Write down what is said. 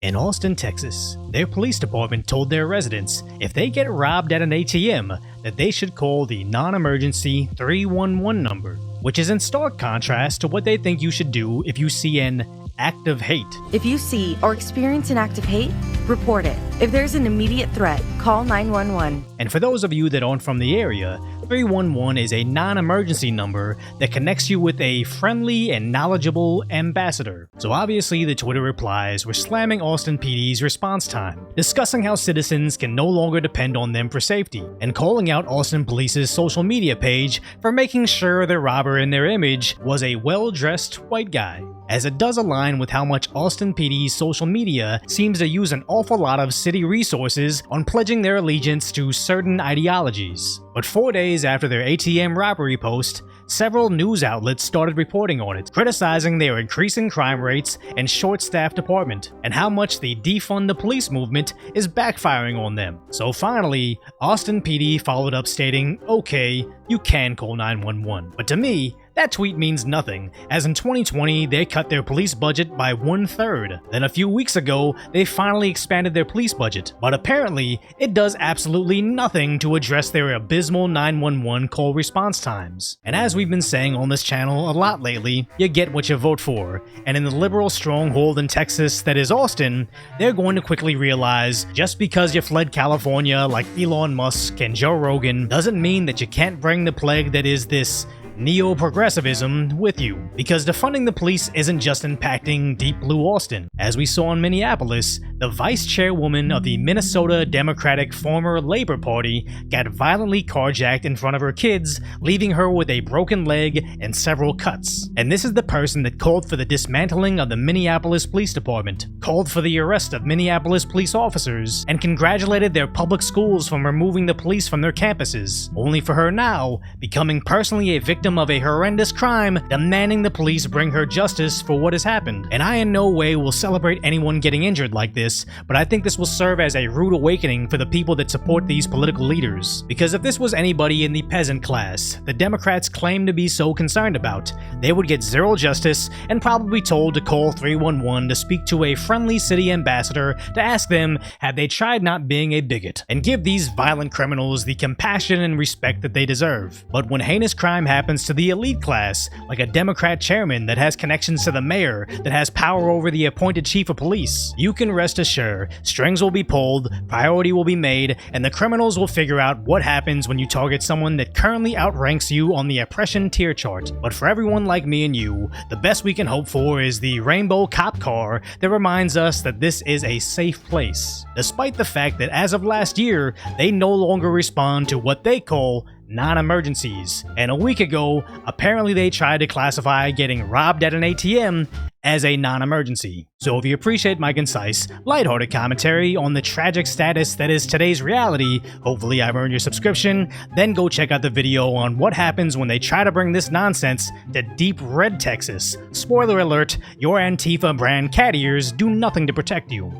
In Austin, Texas, their police department told their residents if they get robbed at an ATM that they should call the non-emergency 311 number, which is in stark contrast to what they think you should do if you see an act of hate. If you see or experience an act of hate, report it. If there's an immediate threat, call 911. And for those of you that aren't from the area, 311 is a non-emergency number that connects you with a friendly and knowledgeable ambassador. So obviously the Twitter replies were slamming Austin PD's response time, discussing how citizens can no longer depend on them for safety, and calling out Austin Police's social media page for making sure the robber in their image was a well-dressed white guy, as it does align with how much Austin PD's social media seems to use an awful lot of city resources on pledging their allegiance to certain ideologies. But 4 days after their ATM robbery post, several news outlets started reporting on it, criticizing their increasing crime rates and short-staffed department, and how much the defund the police movement is backfiring on them. So finally, Austin PD followed up stating, okay, you can call 911. But to me, that tweet means nothing, as in 2020 they cut their police budget by 1/3. Then a few weeks ago, they finally expanded their police budget, but apparently it does absolutely nothing to address their abysmal 911 call response times. And as we've been saying on this channel a lot lately, you get what you vote for, and in the liberal stronghold in Texas that is Austin, they're going to quickly realize just because you fled California like Elon Musk and Joe Rogan doesn't mean that you can't bring the plague that is this neo-progressivism with you, because defunding the police isn't just impacting Deep Blue Austin. As we saw in Minneapolis, the vice chairwoman of the Minnesota Democratic former Labor Party got violently carjacked in front of her kids, leaving her with a broken leg and several cuts. And this is the person that called for the dismantling of the Minneapolis Police Department, called for the arrest of Minneapolis police officers, and congratulated their public schools for removing the police from their campuses, only for her now becoming personally a victim of a horrendous crime, demanding the police bring her justice for what has happened. And I in no way will celebrate anyone getting injured like this, but I think this will serve as a rude awakening for the people that support these political leaders. Because if this was anybody in the peasant class the Democrats claim to be so concerned about, they would get zero justice and probably told to call 311 to speak to a friendly city ambassador to ask them have they tried not being a bigot, and give these violent criminals the compassion and respect that they deserve. But when heinous crime happens to the elite class, like a Democrat chairman that has connections to the mayor, that has power over the appointed chief of police, you can rest assured strings will be pulled, priority will be made, and the criminals will figure out what happens when you target someone that currently outranks you on the oppression tier chart. But for everyone like me and you, the best we can hope for is the rainbow cop car that reminds us that this is a safe place, despite the fact that as of last year, they no longer respond to what they call non-emergencies. And a week ago, apparently they tried to classify getting robbed at an ATM as a non-emergency. So if you appreciate my concise, lighthearted commentary on the tragic status that is today's reality, hopefully I've earned your subscription, then go check out the video on what happens when they try to bring this nonsense to deep red Texas. Spoiler alert, your Antifa brand cat ears do nothing to protect you.